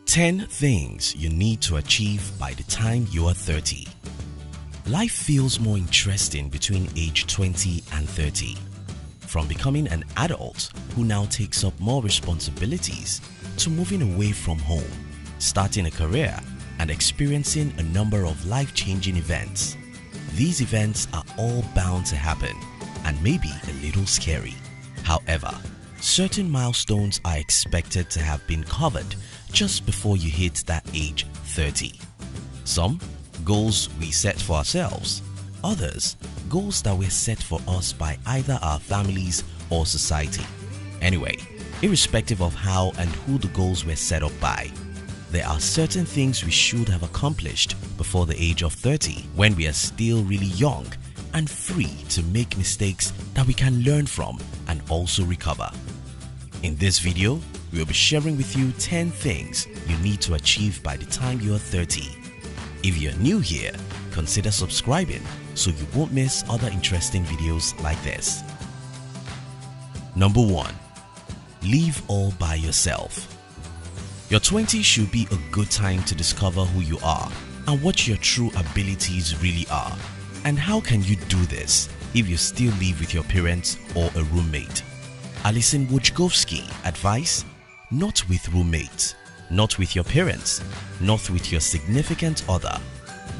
10 things you need to achieve by the time you are 30. Life feels more interesting between age 20 and 30. From becoming an adult who now takes up more responsibilities to moving away from home, starting a career, and experiencing a number of life-changing events. These events are all bound to happen and may be a little scary. However, certain milestones are expected to have been covered just before you hit that age 30. Some, goals we set for ourselves. Others, goals that were set for us by either our families or society. Anyway, irrespective of how and who the goals were set up by, there are certain things we should have accomplished before the age of 30 when we are still really young and free to make mistakes that we can learn from and also recover. In this video, we will be sharing with you 10 things you need to achieve by the time you are 30. If you're new here, consider subscribing so you won't miss other interesting videos like this. Number 1. Live all by yourself. Your 20s should be a good time to discover who you are and what your true abilities really are. And how can you do this if you still live with your parents or a roommate? Alison Wojcikowski advice: not with roommates, not with your parents, not with your significant other.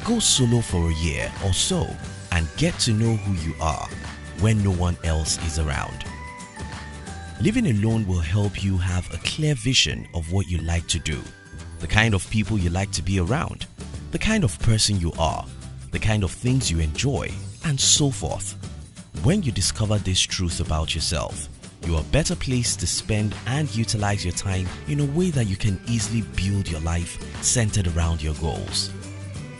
Go solo for a year or so and get to know who you are when no one else is around. Living alone will help you have a clear vision of what you like to do, the kind of people you like to be around, the kind of person you are, the kind of things you enjoy, and so forth. When you discover this truth about yourself, you are better placed to spend and utilize your time in a way that you can easily build your life centered around your goals.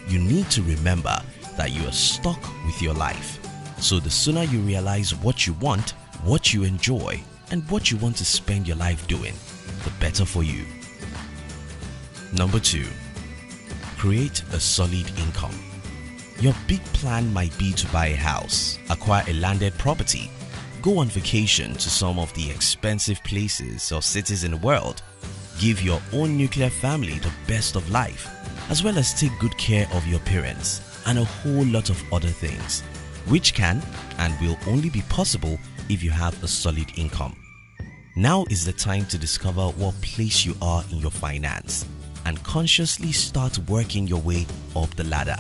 You need to remember that you are stuck with your life. So the sooner you realize what you want, what you enjoy, and what you want to spend your life doing, the better for you. Number 2. Create a solid income. Your big plan might be to buy a house, acquire a landed property, go on vacation to some of the expensive places or cities in the world, give your own nuclear family the best of life, as well as take good care of your parents and a whole lot of other things, which can and will only be possible if you have a solid income. Now is the time to discover what place you are in your finance and consciously start working your way up the ladder.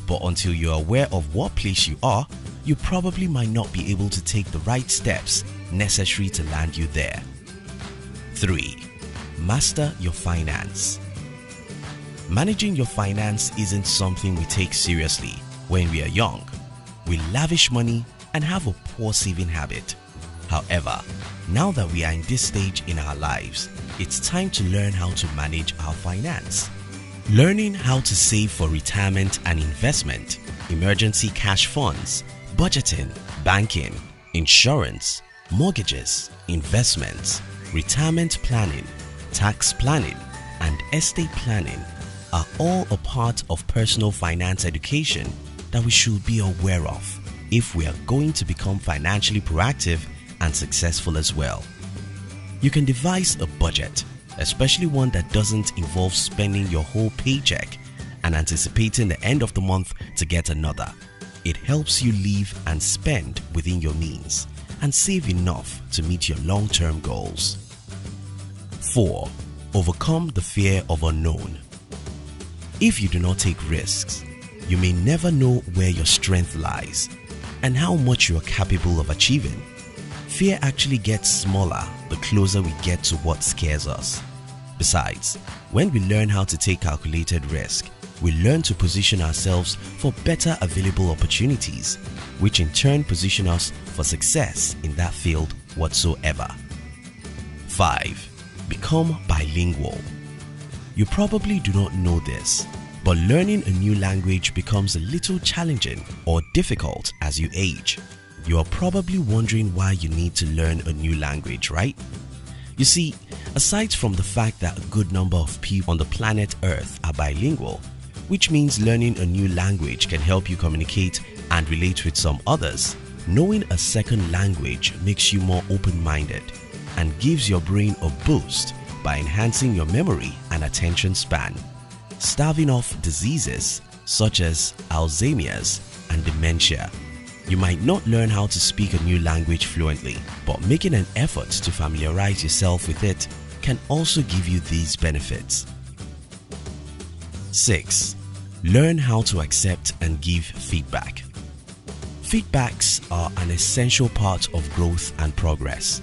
But until you are aware of what place you are, you probably might not be able to take the right steps necessary to land you there. 3. Master your finance. Managing your finance isn't something we take seriously when we are young. We lavish money and have a poor saving habit. However, now that we are in this stage in our lives, it's time to learn how to manage our finance. Learning how to save for retirement and investment, emergency cash funds, budgeting, banking, insurance, mortgages, investments, retirement planning, tax planning, and estate planning are all a part of personal finance education that we should be aware of if we are going to become financially proactive and successful as well. You can devise a budget, especially one that doesn't involve spending your whole paycheck and anticipating the end of the month to get another. It helps you live and spend within your means and save enough to meet your long-term goals. 4. Overcome the fear of unknown. If you do not take risks, you may never know where your strength lies and how much you are capable of achieving. Fear actually gets smaller the closer we get to what scares us. Besides, when we learn how to take calculated risk, we learn to position ourselves for better available opportunities, which in turn position us for success in that field whatsoever. 5. Become bilingual. You probably do not know this, but learning a new language becomes a little challenging or difficult as you age. You are probably wondering why you need to learn a new language, right? You see, aside from the fact that a good number of people on the planet Earth are bilingual, which means learning a new language can help you communicate and relate with some others, knowing a second language makes you more open-minded and gives your brain a boost by enhancing your memory and attention span, staving off diseases such as Alzheimer's and dementia. You might not learn how to speak a new language fluently, but making an effort to familiarize yourself with it can also give you these benefits. 6. Learn how to accept and give feedback. Feedbacks are an essential part of growth and progress.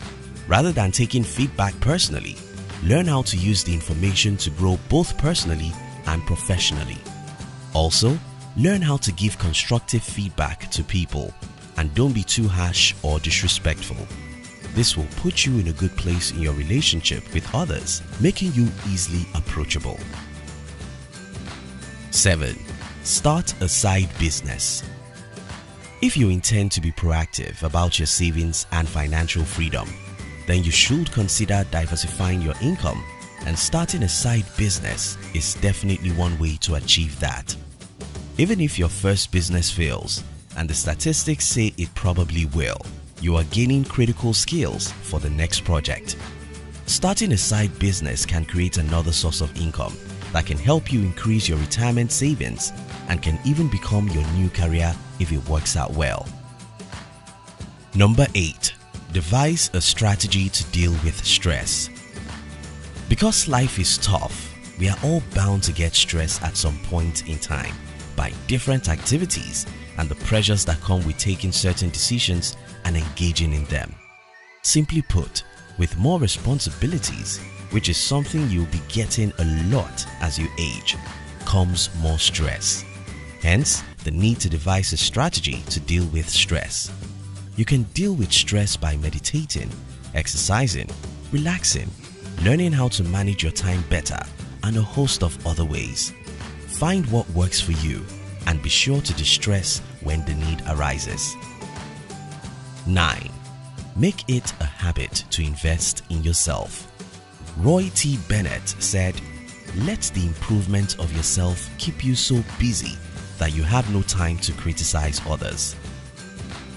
Rather than taking feedback personally, learn how to use the information to grow both personally and professionally. Also, learn how to give constructive feedback to people, and don't be too harsh or disrespectful. This will put you in a good place in your relationship with others, making you easily approachable. 7. Start a side business. If you intend to be proactive about your savings and financial freedom, then you should consider diversifying your income, and starting a side business is definitely one way to achieve that. Even if your first business fails, and the statistics say it probably will, you are gaining critical skills for the next project. Starting a side business can create another source of income that can help you increase your retirement savings and can even become your new career if it works out well. Number 8. Devise a strategy to deal with stress. Because life is tough, we are all bound to get stressed at some point in time by different activities and the pressures that come with taking certain decisions and engaging in them. Simply put, with more responsibilities, which is something you'll be getting a lot as you age, comes more stress. Hence, the need to devise a strategy to deal with stress. You can deal with stress by meditating, exercising, relaxing, learning how to manage your time better, and a host of other ways. Find what works for you and be sure to distress when the need arises. 9. Make it a habit to invest in yourself. Roy T. Bennett said, "Let the improvement of yourself keep you so busy that you have no time to criticize others."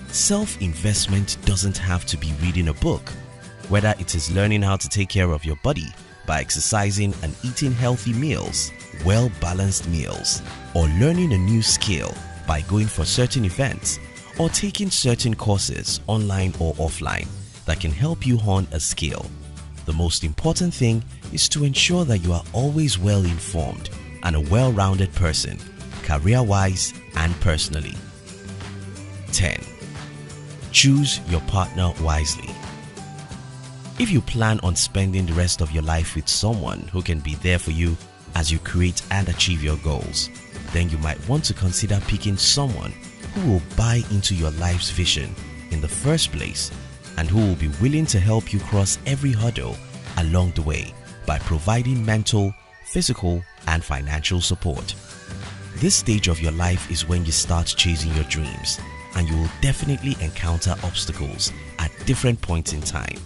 Self-investment doesn't have to be reading a book, whether it is learning how to take care of your body by exercising and eating healthy meals, well-balanced meals, or learning a new skill by going for certain events or taking certain courses online or offline that can help you hone a skill. The most important thing is to ensure that you are always well informed and a well-rounded person, career-wise and personally. 10. Choose your partner wisely. If you plan on spending the rest of your life with someone who can be there for you as you create and achieve your goals, then you might want to consider picking someone who will buy into your life's vision in the first place and who will be willing to help you cross every hurdle along the way by providing mental, physical, and financial support. This stage of your life is when you start chasing your dreams, and you will definitely encounter obstacles at different points in time.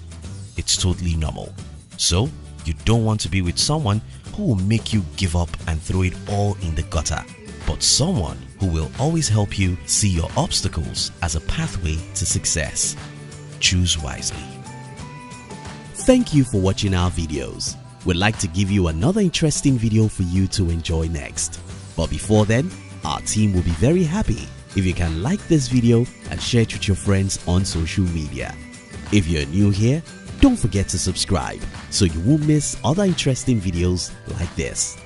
It's totally normal. So, you don't want to be with someone who will make you give up and throw it all in the gutter, but someone who will always help you see your obstacles as a pathway to success. Choose wisely. Thank you for watching our videos. We'd like to give you another interesting video for you to enjoy next. But before then, our team will be very happy if you can like this video and share it with your friends on social media. If you're new here, don't forget to subscribe so you won't miss other interesting videos like this.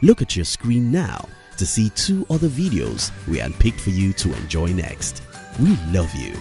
Look at your screen now to see 2 other videos we handpicked for you to enjoy next. We love you.